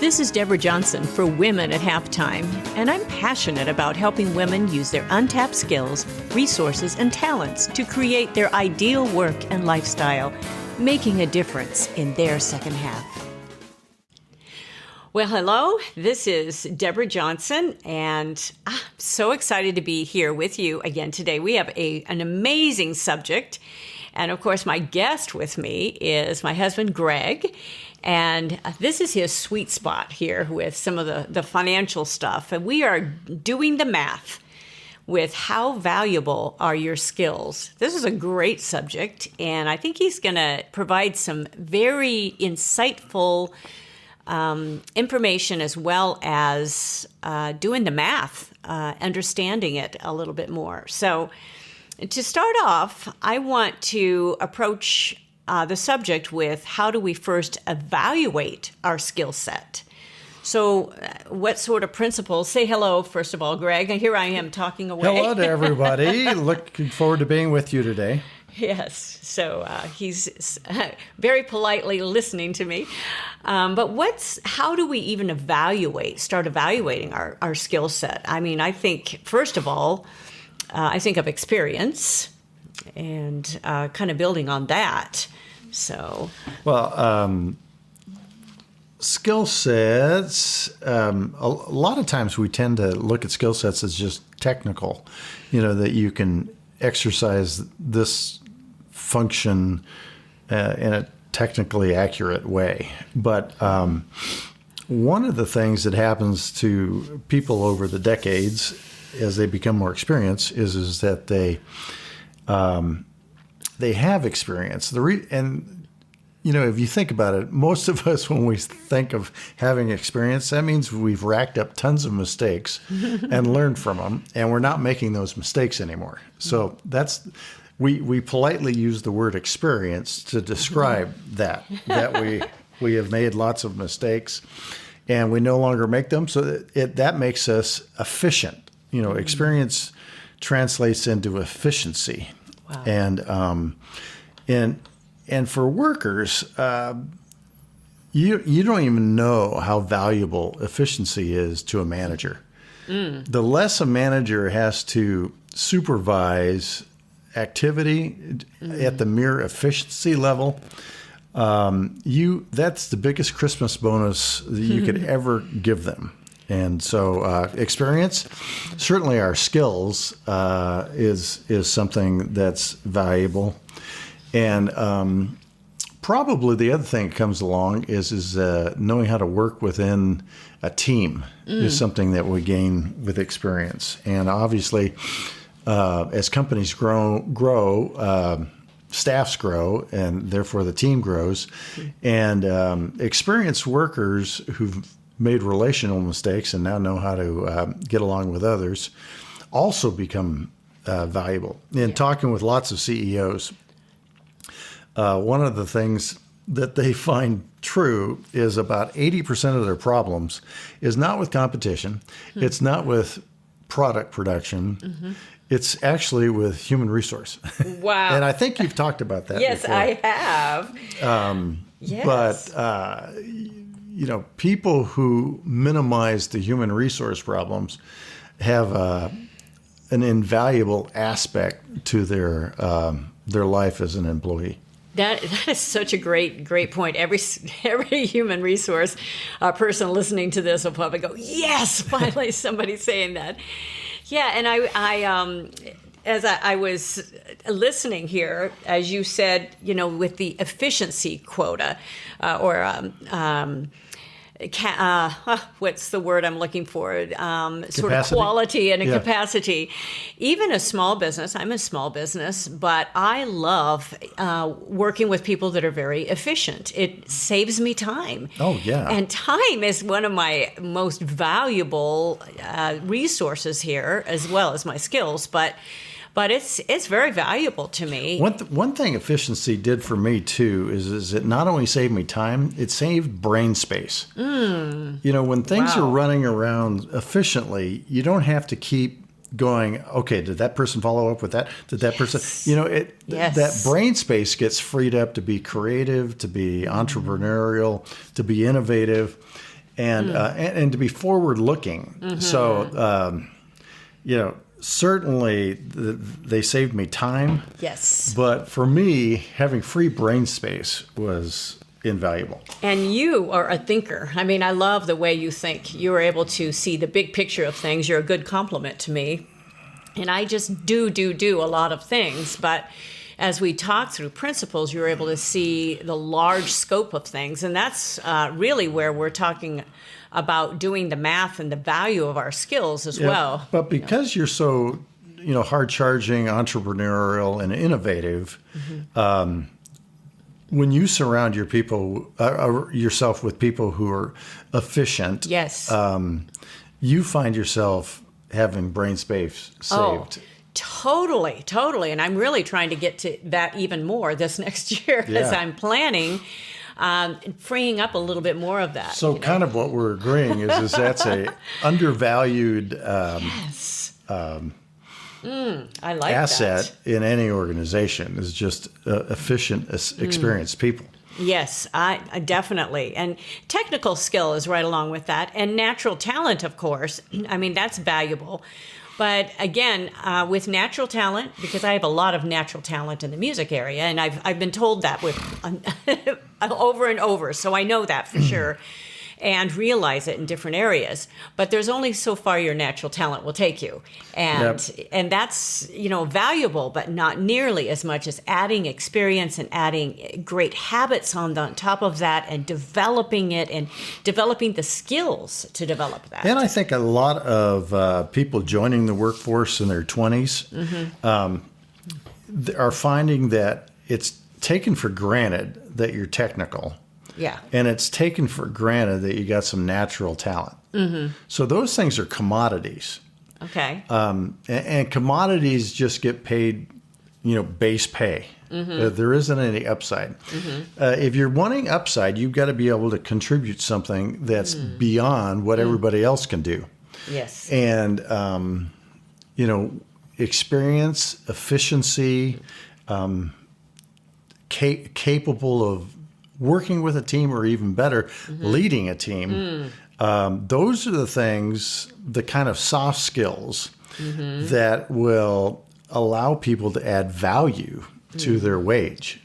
This is Deborah Johnson for Women at Halftime, and I'm passionate about helping women use their untapped skills, resources, and talents to create their ideal work and lifestyle, making a difference in their second half. Well, hello, this is Deborah Johnson, and I'm so excited to be here with you again today. We have an amazing subject, and of course, my guest with me is my husband, Greg. And this is his sweet spot here with some of the financial stuff. And we are doing the math with how valuable are your skills. This is a great subject, and I think he's going to provide some very insightful information as well as doing the math, understanding it a little bit more. So to start off, I want to approach the subject with how do we first evaluate our skill set? So what sort of principles? Say hello, first of all, Greg. And here I am talking away. Hello to everybody. Looking forward to being with you today. Yes. So he's very politely listening to me. But how do we even start evaluating our skill set? I mean, I think, first of all, I think of experience and kind of building on that. So, well, skill sets, a lot of times we tend to look at skill sets as just technical, that you can exercise this function in a technically accurate way. But one of the things that happens to people over the decades as they become more experienced is that they have experience. If you think about it, most of us, when we think of having experience, that means we've racked up tons of mistakes and learned from them, and we're not making those mistakes anymore. So we politely use the word experience to describe that we have made lots of mistakes, and we no longer make them. So that makes us efficient. Experience translates into efficiency. Wow. And for workers, you don't even know how valuable efficiency is to a manager. The less a manager has to supervise activity at the mere efficiency level, that's the biggest Christmas bonus that you could ever give them. And so experience, certainly our skills is something that's valuable. And probably the other thing that comes along is knowing how to work within a team is something that we gain with experience. And obviously, as companies grow, staffs grow, and therefore the team grows. And experienced workers who've made relational mistakes and now know how to get along with others also become valuable. In talking with lots of CEOs, one of the things that they find true is about 80% of their problems is not with competition. It's not with product production. It's actually with human resource. Wow. And I think you've talked about that yes, before. I have. Yes. But people who minimize the human resource problems have an invaluable aspect to their life as an employee. That is such a great point. Every human resource person listening to this will probably go, yes, finally somebody's saying that. Yeah, and I as I was listening here, as you said, with the efficiency quota what's the word I'm looking for? Sort of quality and a capacity. Even a small business, I'm a small business, but I love working with people that are very efficient. It saves me time. Oh, yeah. And time is one of my most valuable resources here, as well as my skills. But it's very valuable to me. One thing efficiency did for me too is it not only saved me time, it saved brain space. When things are running around efficiently, you don't have to keep going, okay, did that person follow up with that? Did that person, that brain space gets freed up to be creative, to be entrepreneurial, to be innovative. and to be forward looking. So, certainly they saved me time. Yes. But for me, having free brain space was invaluable. And you are a thinker. I mean, I love the way you think. You are able to see the big picture of things. You're a good compliment to me. And I just do a lot of things. But as we talk through principles, you're able to see the large scope of things. And that's really where we're talking about doing the math and the value of our skills as well. But because you're so, hard-charging, entrepreneurial, and innovative, when you surround yourself with people who are efficient, yes, you find yourself having brain space saved. Oh, totally. And I'm really trying to get to that even more this next year as I'm planning. Freeing up a little bit more of that. So kind of what we're agreeing is that's a undervalued I like asset in any organization is just efficient, experienced people. Yes, I definitely. And technical skill is right along with that. And natural talent, of course. I mean, that's valuable. But again, with natural talent, because I have a lot of natural talent in the music area, and I've been told that with over and over, so I know that for sure, and realize it in different areas. But there's only so far your natural talent will take you, and that's valuable, but not nearly as much as adding experience and adding great habits on top of that, and developing it and developing the skills to develop that. And I think a lot of people joining the workforce in their 20s are finding that it's taken for granted that you're technical. Yeah. And it's taken for granted that you got some natural talent. So those things are commodities. Okay. And commodities just get paid, base pay. There isn't any upside. If you're wanting upside, you've got to be able to contribute something that's beyond what everybody else can do. Yes. And, experience, efficiency, capable of working with a team, or even better, leading a team. Those are the things, the kind of soft skills that will allow people to add value to their wage.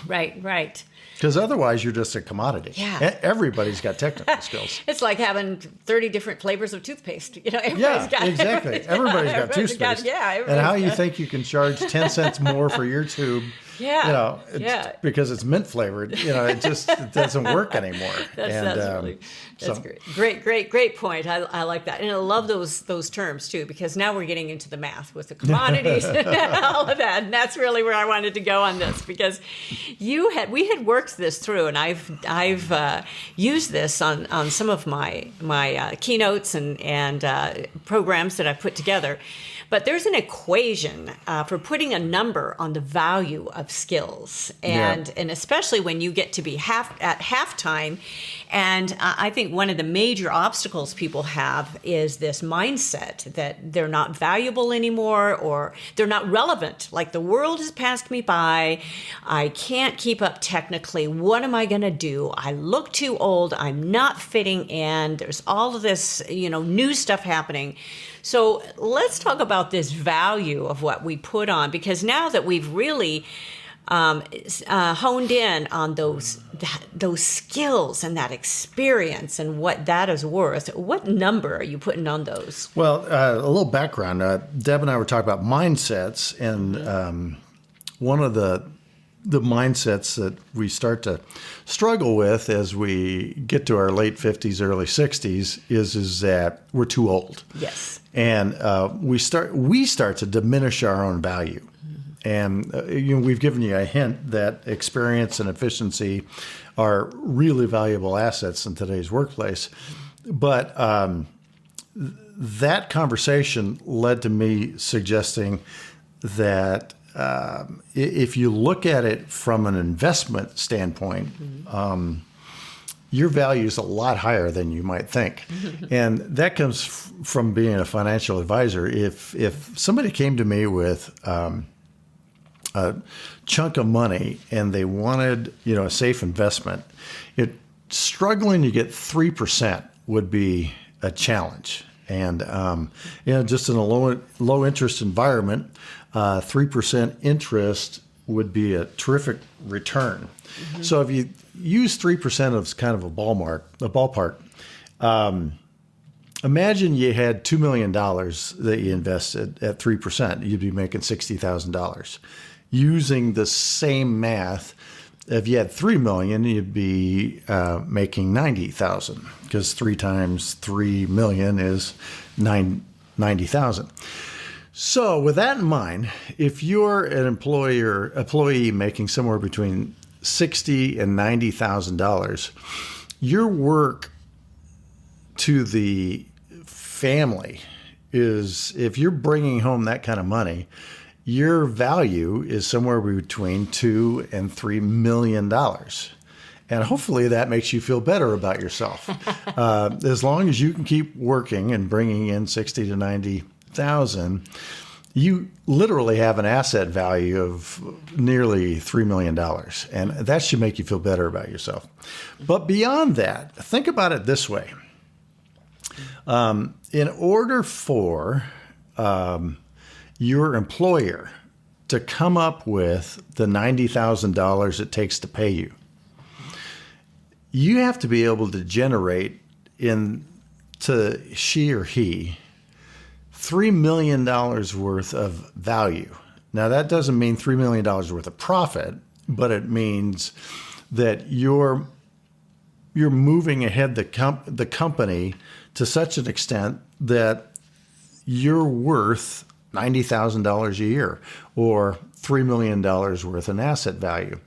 Right. Because otherwise, you're just a commodity. Yeah. Everybody's got technical skills. It's like having 30 different flavors of toothpaste. Everybody's got exactly. Everybody's got toothpaste. And how you think you can charge 10 cents more for your tube? Because it's mint flavored. It doesn't work anymore. That's great point. I like that, and I love those terms too, because now we're getting into the math with the commodities and all of that, and that's really where I wanted to go on this, because we had worked this through, and I've used this on some of my keynotes and programs that I've put together. But there's an equation for putting a number on the value of skills, and especially when you get to be at halftime. And I think one of the major obstacles people have is this mindset that they're not valuable anymore, or they're not relevant. Like, the world has passed me by. I can't keep up technically. What am I going to do? I look too old. I'm not fitting in. There's all of this, new stuff happening. So let's talk about this value of what we put on, because now that we've really honed in on those skills and that experience and what that is worth, what number are you putting on those? Well, a little background. Deb and I were talking about mindsets, and one of the mindsets that we start to struggle with as we get to our late 50s, early 60s is that we're too old. Yes. And we start to diminish our own value. And we've given you a hint that experience and efficiency are really valuable assets in today's workplace. But that conversation led to me suggesting that if you look at it from an investment standpoint, your value is a lot higher than you might think. And that comes from being a financial advisor. If somebody came to me with a chunk of money and they wanted, a safe investment, struggling to get 3% would be a challenge. And, just in a low interest environment, 3% interest would be a terrific return. Mm-hmm. So if you use 3% as kind of a ballpark, imagine you had $2 million that you invested at 3%, you'd be making $60,000. Using the same math, if you had $3 million, you'd be making $90,000, because 3 times $3 million is $90,000. So with that in mind, if you're an employee making somewhere between $60,000 and $90,000, your work to the family is, if you're bringing home that kind of money, your value is somewhere between $2 and $3 million. And hopefully that makes you feel better about yourself. As long as you can keep working and bringing in 60 to 90,000, you literally have an asset value of nearly $3 million. And that should make you feel better about yourself. But beyond that, think about it this way. In order for your employer to come up with the $90,000 it takes to pay you, you have to be able to generate to she or he $3 million worth of value. Now, that doesn't mean $3 million worth of profit, but it means that you're moving ahead the company to such an extent that you're worth $90,000 a year, or $3 million worth in asset value.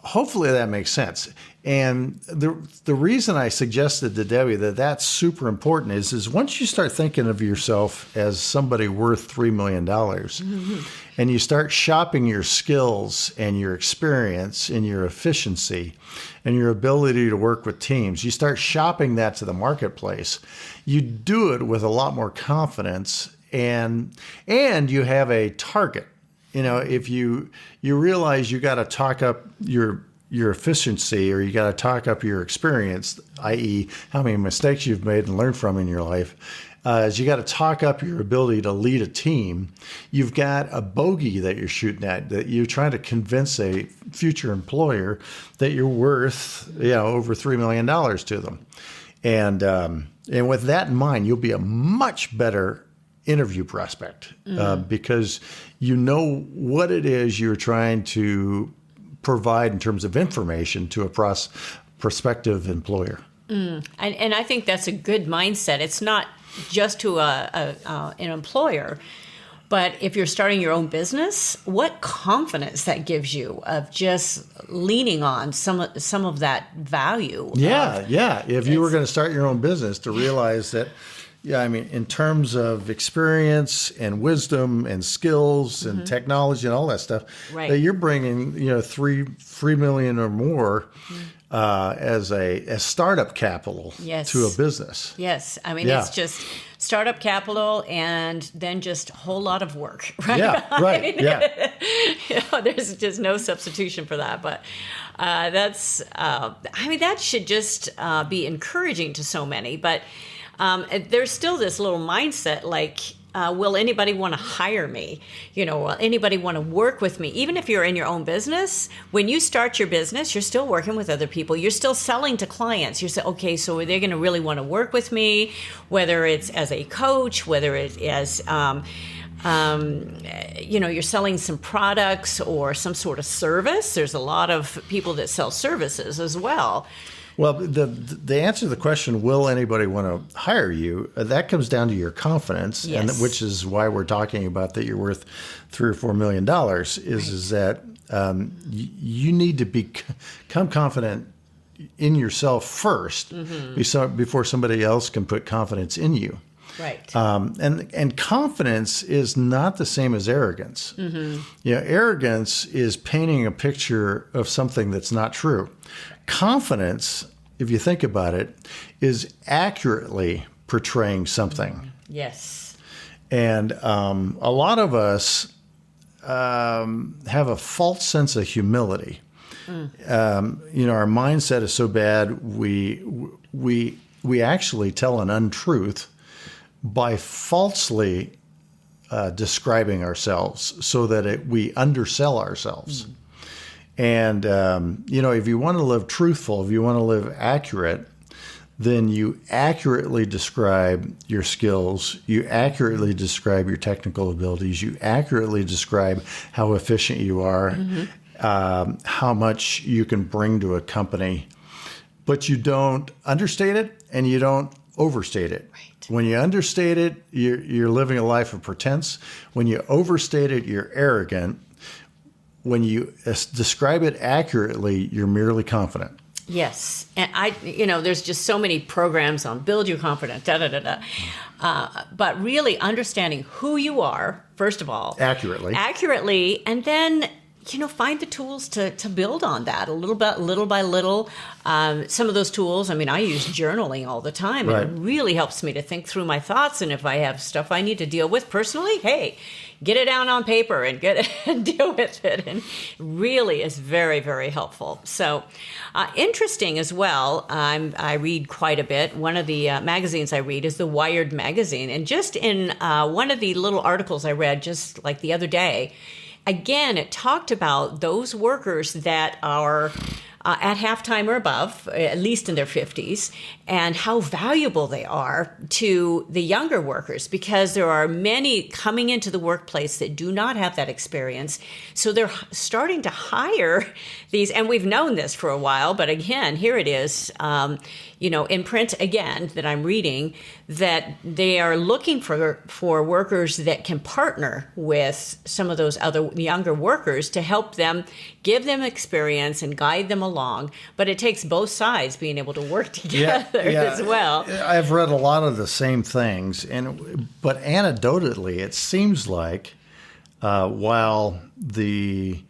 Hopefully that makes sense. And the reason I suggested to Debbie that that's super important is once you start thinking of yourself as somebody worth $3 million, mm-hmm. and you start shopping your skills and your experience and your efficiency and your ability to work with teams, you start shopping that to the marketplace, you do it with a lot more confidence, and you have a target. If you realize you got to talk up your efficiency, or you got to talk up your experience, i.e. how many mistakes you've made and learned from in your life, as you got to talk up your ability to lead a team, you've got a bogey that you're shooting at, that you're trying to convince a future employer that you're worth, over $3 million to them. And with that in mind, you'll be a much better interview prospect, because you know what it is you're trying to provide in terms of information to a prospective employer. And I think that's a good mindset. It's not just to an employer, but if you're starting your own business, what confidence that gives you of just leaning on some of that value. Yeah. If you were going to start your own business, to realize that, in terms of experience and wisdom and skills and technology and all that stuff, right, that you're bringing, $3 million or more as startup capital to a business. Yes. It's just startup capital and then just a whole lot of work. Right? Yeah, right. There's just no substitution for that. But that should just be encouraging to so many. But there's still this little mindset like, will anybody want to hire me? Will anybody want to work with me? Even if you're in your own business, when you start your business, you're still working with other people. You're still selling to clients. You're saying, okay, so are they going to really want to work with me? Whether it's as a coach, whether it is, you're selling some products or some sort of service. There's a lot of people that sell services as well. Well, the answer to the question, will anybody want to hire you, that comes down to your confidence, and which is why we're talking about that you're worth $3 or $4 million, is that you need to become confident in yourself first, before somebody else can put confidence in you. Right. And confidence is not the same as arrogance. Arrogance is painting a picture of something that's not true. Confidence, if you think about it, is accurately portraying something. Yes. And a lot of us have a false sense of humility. Our mindset is so bad, we actually tell an untruth by falsely describing ourselves so that we undersell ourselves. And, if you want to live truthful, if you want to live accurate, then you accurately describe your skills, you accurately describe your technical abilities, you accurately describe how efficient you are, how much you can bring to a company, but you don't understate it and you don't overstate it. Right. When you understate it, you're living a life of pretense. When you overstate it, you're arrogant. When you describe it accurately, you're merely confident. Yes. And there's just so many programs on build your confidence, but really understanding who you are, first of all. Accurately, and then, find the tools to build on that little by little. Some of those tools, I use journaling all the time. Right. And it really helps me to think through my thoughts. And if I have stuff I need to deal with personally, hey, get it down on paper and deal with it. And really is very, very helpful. So interesting as well. I read quite a bit. One of the magazines I read is the Wired magazine. And just in one of the little articles I read just like the other day, again, it talked about those workers that are at halftime or above, at least in their 50s, and how valuable they are to the younger workers, because there are many coming into the workplace that do not have that experience. So they're starting to hire these, and we've known this for a while, but again, here it is, in print again that I'm reading, that they are looking for workers that can partner with some of those other younger workers to help them, give them experience and guide them along. But it takes both sides being able to work together as well. I've read a lot of the same things, but anecdotally, it seems like while the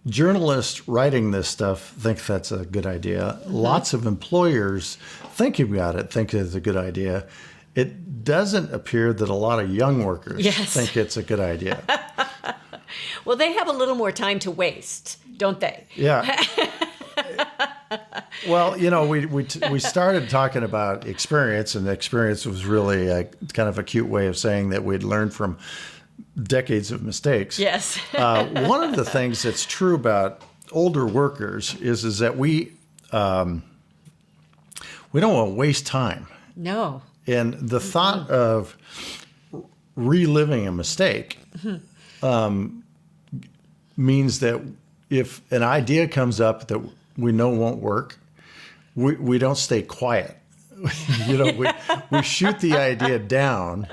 journalists writing this stuff think that's a good idea, lots of employers thinking about it think it's a good idea. It doesn't appear that a lot of young workers think it's a good idea. Well, they have a little more time to waste, don't they? Yeah. Well, we started talking about experience, and experience was really a kind of a cute way of saying that we'd learned from decades of mistakes. Yes. One of the things that's true about older workers is that we don't want to waste time. No. And the thought of reliving a mistake means that if an idea comes up that we know won't work, we don't stay quiet. We shoot the idea down.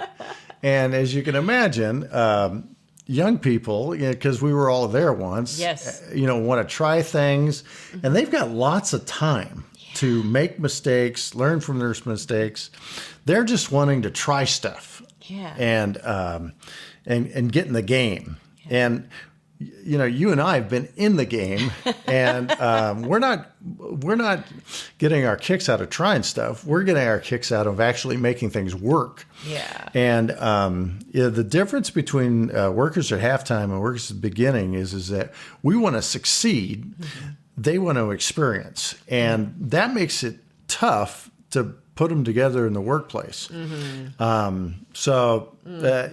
And as you can imagine, young people, because we were all there once, want to try things, and they've got lots of time to make mistakes, learn from their mistakes. They're just wanting to try stuff and get in the game. Yeah. And you and I have been in the game, and we're not getting our kicks out of trying stuff. We're getting our kicks out of actually making things work. Yeah. And the difference between workers at halftime and workers at the beginning is that we want to succeed. Mm-hmm. They want to experience, and that makes it tough to put them together in the workplace. Mm-hmm.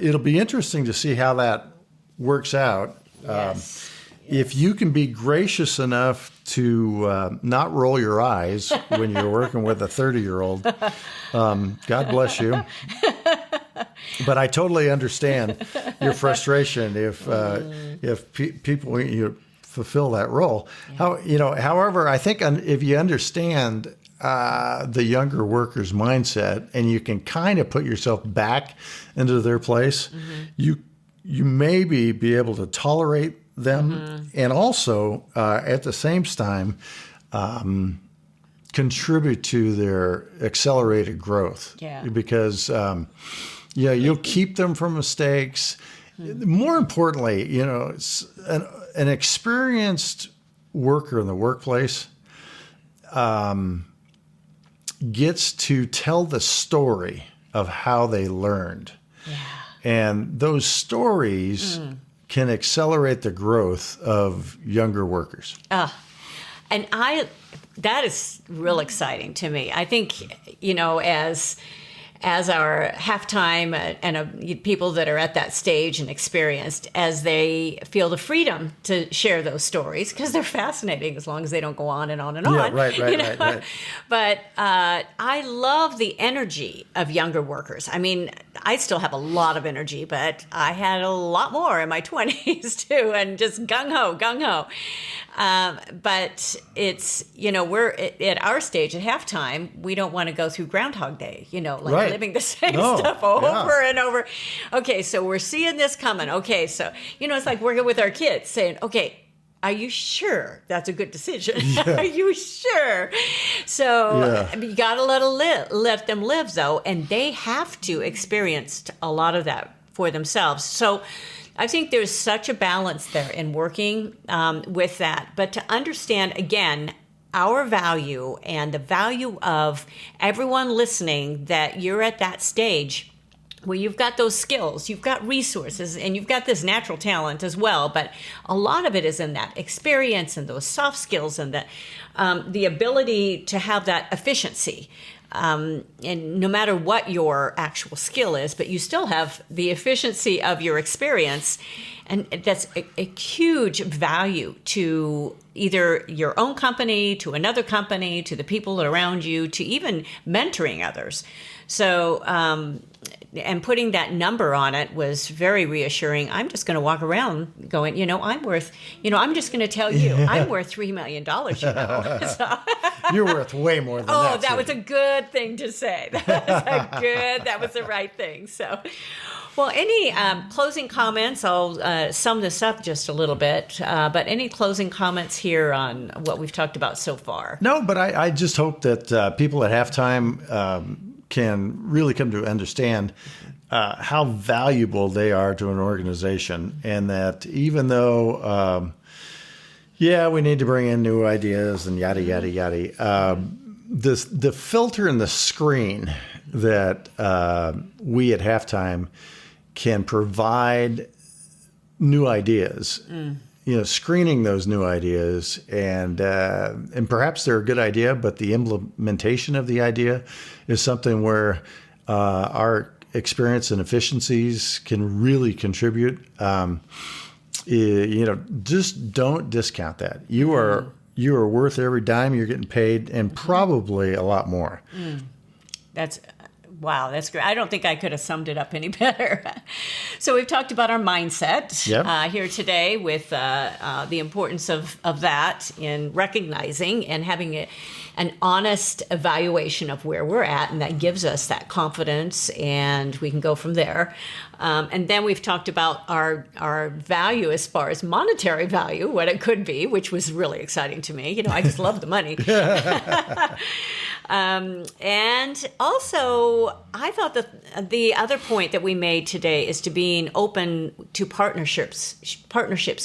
It'll be interesting to see how that works out. Yes. If you can be gracious enough to not roll your eyes when you're working with a 30-year-old, God bless you. But I totally understand your frustration if people fulfill that role. Yeah. However, I think if you understand the younger worker's mindset and you can kind of put yourself back into their place, you maybe be able to tolerate them and also at the same time contribute to their accelerated growth. Yeah. Because you'll keep them from mistakes. More importantly, an experienced worker in the workplace gets to tell the story of how they learned. Yeah. And those stories can accelerate the growth of younger workers. And that is real exciting to me. I think, as our halftime and people that are at that stage and experienced, as they feel the freedom to share those stories, because they're fascinating as long as they don't go on and on and on. Right. But I love the energy of younger workers. I mean, I still have a lot of energy, but I had a lot more in my 20s too, and just gung-ho. But it's, we're at our stage at halftime, we don't want to go through Groundhog Day, living the same stuff over and over. Okay, so we're seeing this coming. Okay, so, it's like working with our kids saying, okay, are you sure that's a good decision? Yeah. Are you sure? So you got to let them live, though, and they have to experience a lot of that for themselves. So I think there's such a balance there in working with that. But to understand, again, our value and the value of everyone listening, that you're at that stage where you've got those skills, you've got resources, and you've got this natural talent as well. But a lot of it is in that experience and those soft skills and the ability to have that efficiency. And no matter what your actual skill is, but you still have the efficiency of your experience. And that's a huge value to either your own company, to another company, to the people around you, to even mentoring others. So, and putting that number on it was very reassuring. I'm just going to walk around going, I'm worth, I'm just going to tell you, I'm worth $3 million, So. You're worth way more than that. Oh, that was a good thing to say. That was the right thing. So, well, any closing comments? I'll sum this up just a little bit, but any closing comments here on what we've talked about so far? No, but I just hope that people at halftime can really come to understand how valuable they are to an organization, and that even though, we need to bring in new ideas and yada, yada, yada, the filter and the screen that we at halftime can provide new ideas, screening those new ideas, and perhaps they're a good idea, but the implementation of the idea is something where our experience and efficiencies can really contribute. Just don't discount that. You are worth every dime you're getting paid, and probably a lot more. Wow, that's great. I don't think I could have summed it up any better. So we've talked about our mindset here today, with the importance of that in recognizing and having an honest evaluation of where we're at, and that gives us that confidence, and we can go from there. And then we've talked about our value as far as monetary value, what it could be, which was really exciting to me. I just love the money. And also, I thought that the other point that we made today is to being open to partnerships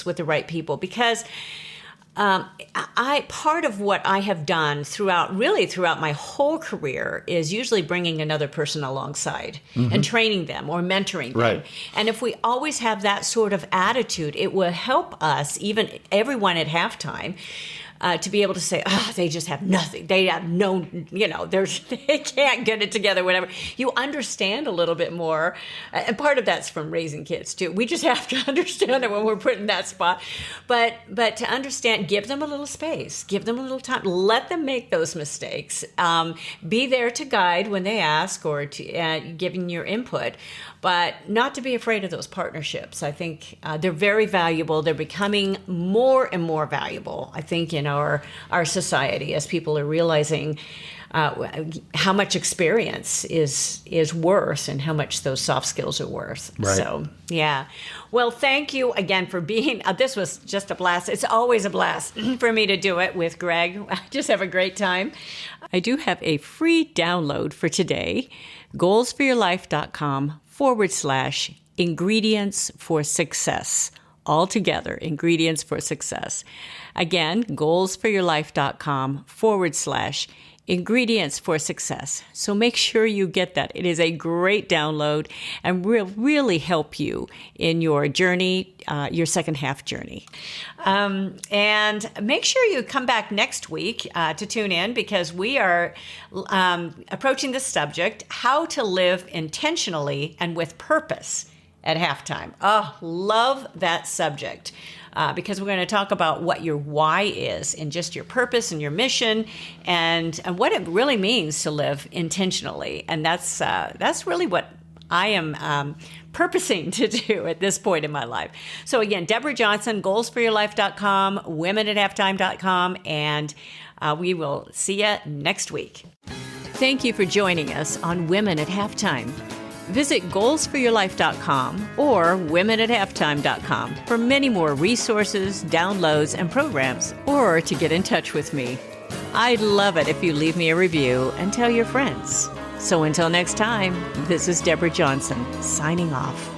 with the right people, because part of what I have done throughout my whole career is usually bringing another person alongside and training them or mentoring them. Right. And if we always have that sort of attitude, it will help us, even everyone at halftime, to be able to say, they just have nothing. They have no, they can't get it together, whatever. You understand a little bit more. And part of that's from raising kids, too. We just have to understand it when we're put in that spot. But to understand, give them a little space. Give them a little time. Let them make those mistakes. Be there to guide when they ask, or to giving your input. But not to be afraid of those partnerships. I think they're very valuable. They're becoming more and more valuable, I think, in our society, as people are realizing how much experience is worth, and how much those soft skills are worth. Right. So, yeah. Well, thank you again for being, this was just a blast. It's always a blast for me to do it with Greg. I just have a great time. I do have a free download for today, goalsforyourlife.com/ingredients for success. All together, ingredients for success. Again, goalsforyourlife.com/ingredients Ingredients for Success. So make sure you get that. It is a great download and will really help you in your journey, your second half journey. And make sure you come back next week to tune in, because we are approaching this subject, how to live intentionally and with purpose at halftime. Oh, love that subject. Because we're going to talk about what your why is and just your purpose and your mission and what it really means to live intentionally. And that's really what I am purposing to do at this point in my life. So again, Deborah Johnson, goalsforyourlife.com, womenathalftime.com, and we will see you next week. Thank you for joining us on Women at Halftime. Visit goalsforyourlife.com or womenathalftime.com for many more resources, downloads, and programs, or to get in touch with me. I'd love it if you leave me a review and tell your friends. So until next time, this is Deborah Johnson, signing off.